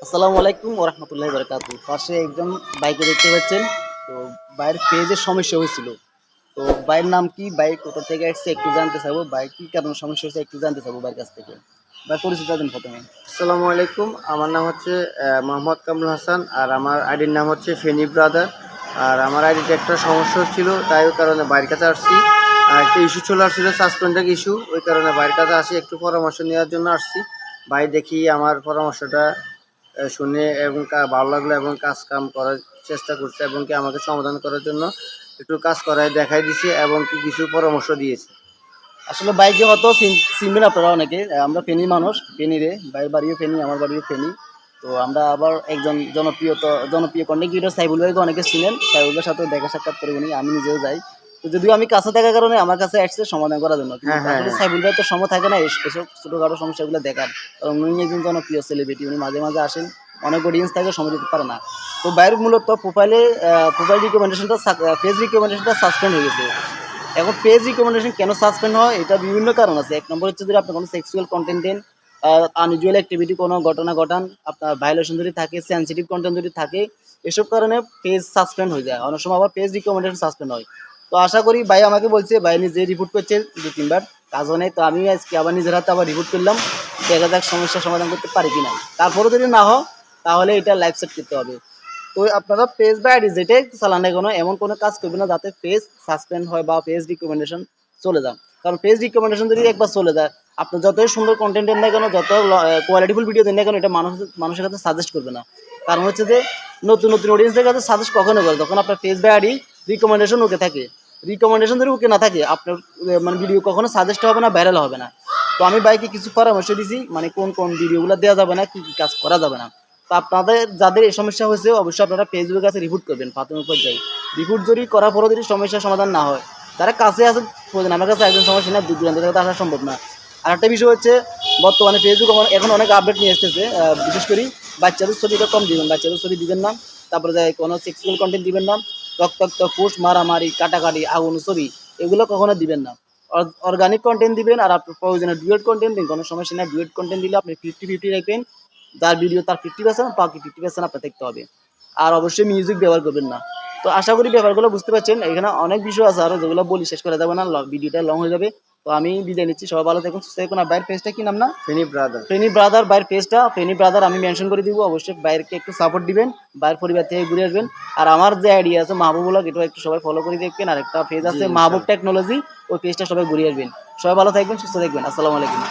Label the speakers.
Speaker 1: আসসালামু আলাইকুম ওয়া রাহমাতুল্লাহি ওয়া বারাকাতুহু। পাশে একজন বাইকে দেখতে পাচ্ছেন। তো ভাইয়ের পেজের সমস্যা হয়েছিল। তো ভাইয়ের নাম কি? ভাই কোথা থেকে আসছে একটু জানতে চাবো। ভাই কি কারণে সমস্যা হয়েছে একটু জানতে চাবো ভাইয়ের কাছ থেকে। ভাই পরিচিত দিন প্রথমে।
Speaker 2: আসসালামু আলাইকুম। আমার নাম হচ্ছে মোহাম্মদ কামরুল হাসান। আর আমার আইডির নাম হচ্ছে ফেনী ব্রাদার। আর আমার আইডিতে একটা সমস্যা ছিল, তাই ওই কারণে বাইরের কাছে আসছি। আর একটা ইস্যু চলে আসছিল, সাসপেন্ডের ইস্যু, ওই কারণে বাইরের কাছে আসি, একটু পরামর্শ নেওয়ার জন্য আসছি। ভাই দেখি আমার পরামর্শটা শুনে এবং ভালো লাগলো এবং কাজ কাম করার চেষ্টা করছে এবং কি আমাকে সমাধান করার জন্য একটু কাজ করায় দেখাই দিছে এবং কি কিছু পরামর্শ দিয়েছে।
Speaker 1: আসলে বাইকে হয়তো চিনবেন আপনারা অনেকে। আমরা ফেনী মানুষ, ফেনীরে। ভাইয়ের বাড়িও ফেনী, আমার বাড়িও ফেনী। তো আমরা আবার একজন জনপ্রিয় কন্টেন্ট ক্রিয়েটর সাইবুল ভাইকে অনেকে চিনেন। সাইবুল ভাইয়ের সাথেও দেখা সাক্ষাৎ করে উনি, আমি নিজেও যাই। তো যদিও আমি কাছে থাকার কারণে আমার কাছে আসছে সমাধান করার জন্য, কিন্তু
Speaker 2: হ্যাঁ, হ্যাঁ,
Speaker 1: আসলে
Speaker 2: হ্যাঁ।
Speaker 1: সাইবুল ভাই তো সময় থাকে না এসব ছোটোখাটো সমস্যাগুলো দেখার। কারণ উনি একজন জনপ্রিয় সেলিব্রিটি, উনি মাঝে মাঝে আসেন, অনেক অডিয়েন্স থাকে, সময় দিতে পারে না। তো বাইরের মূলত প্রোফাইল রিকমেন্ডেশনটা, ফেস রিকমেন্ডেশনটা সাসপেন্ড হয়ে গেছে। এখন পেজ রিকমেন্ডেশন কেন সাসপেন্ড হয়, এটা বিভিন্ন কারণ আছে। এক নম্বর হচ্ছে যদি আপনি কোনো সেক্সুয়াল কন্টেন্ট দেন, আনইউজুয়াল অ্যাক্টিভিটি কোনো ঘটনা ঘটান, আপনার ভায়োলেশন যদি থাকে, সেন্সিটিভ কন্টেন্ট যদি থাকে, এসব কারণে পেজ সাসপেন্ড হয়ে যায়। অনেক সময় আবার পেজ রিকমেন্ডেশন সাসপেন্ড হয়। তো আশা করি ভাই আমাকে বলছে, ভাই নিজে রিপোর্ট করছে 2-3 বার, কাজও নেই। তো আমি আজকে আবার নিজের হাতে আবার রিপোর্ট করলাম, দেখা যাক সমস্যার সমাধান করতে পারি কিনা। তারপরে যদি না হয় তাহলে এটা লাইভ সেট করতে হবে। তো আপনারা পেজ বা আইডি যেটাই চালান না কেন, এমন কোনো কাজ করবেন না যাতে পেজ সাসপেন্ড হয় বা পেজ রিকমেন্ডেশন চলে যান। কারণ পেজ রিকমেন্ডেশন যদি একবার চলে যায়, আপনি যতই সুন্দর কন্টেন্ট দেন না কেন, যত কোয়ালিটিফুল ভিডিও দেন না কেন, এটা মানুষের কাছে সাজেস্ট করবে না। কারণ হচ্ছে যে নতুন নতুন অডিয়েন্সদের কাছে সাজেস্ট কখনো করে যখন আপনার পেজ বা আইডি রিকমেন্ডেশন ওকে থাকে। রিকমেন্ডেশন যদি ওকে না থাকে, আপনার মানে ভিডিও কখনো সাজেস্ট হবে না, ভাইরাল হবে না। তো আমি বাইকে কিছু পরামর্শ দিছি, মানে কোন কোন ভিডিওগুলো দেওয়া যাবে না, কি কি কাজ করা যাবে না। তো আপনাদের যাদের এই সমস্যা হয়েছে, অবশ্যই আপনারা ফেসবুকের কাছে রিপোর্ট করবেন প্রাথমিক পর্যায়ে। রিপোর্ট যদি করার পরও যদি সমস্যার সমাধান না হয়, তারা কাছে আসেন, প্রয়োজন আমার কাছে একজন সমস্যা না, দূর দূরান্ত থেকে আসা সম্ভব না। আর একটা বিষয় হচ্ছে, বর্তমানে ফেসবুক এখন অনেক আপডেট নিয়ে এসেছে। বিশেষ করে বাচ্চাদের ছবিটা কম দিবেন, বাচ্চাদের ছবি দিবেন না। তারপরে যায় কোনো সেক্সুয়াল কন্টেন্ট দিবেন না। রক্তাক্ত পোস্ট, মারামারি, কাটাকাটি, আগুন ছবি, এগুলো কখনো দিবেন না। অর্গানিক কন্টেন্ট দিবেন। আর আপনার প্রয়োজনে ডুয়েট কন্টেন্ট দিন, কোনো সমস্যা নেই। ডুয়েট কন্টেন্ট দিলে আপনি 50-50 রাখবেন, যার ভিডিও তার 50%, বাকি 50% আপনার দেখতে হবে। আর অবশ্যই মিউজিক ব্যবহার করবেন না। তো আশা করি ব্যাপারগুলো বুঝতে পারছেন। এখানে অনেক বিষয় আছে আরও, যেগুলো বলি শেষ করা যাবে না, ভিডিওটা লং হয়ে যাবে। তো আমি বিদায় নিচ্ছি, সবাই ভালো থাকুন, সুস্থ থাকুন। আর বাইরের পেজটা কি নাম না?
Speaker 2: ফেনী ব্রাদার।
Speaker 1: ফেনী ব্রাদার। বাইরের পেজটা ফেনী ব্রাদার আমি মেনশন করে দিব, অবশ্যই বাইরকে একটু সাপোর্ট দিবেন, বাইরের পরিবার থেকে ঘুরে আসবেন। আর আমার যে আইডিয়া আছে মাহবুবুল্লাহ, এটাও একটু সবাই ফলো করে দেখবেন। আর একটা পেজ
Speaker 2: জি,
Speaker 1: আছে মাহবুব
Speaker 2: ইনশাল্লাহ।
Speaker 1: টেকনোলজি, ওই পেজটা সবাই ঘুরে আসবেন। সবাই ভালো থাকবেন, সুস্থ থাকবেন। আসসালামু আলাইকুম।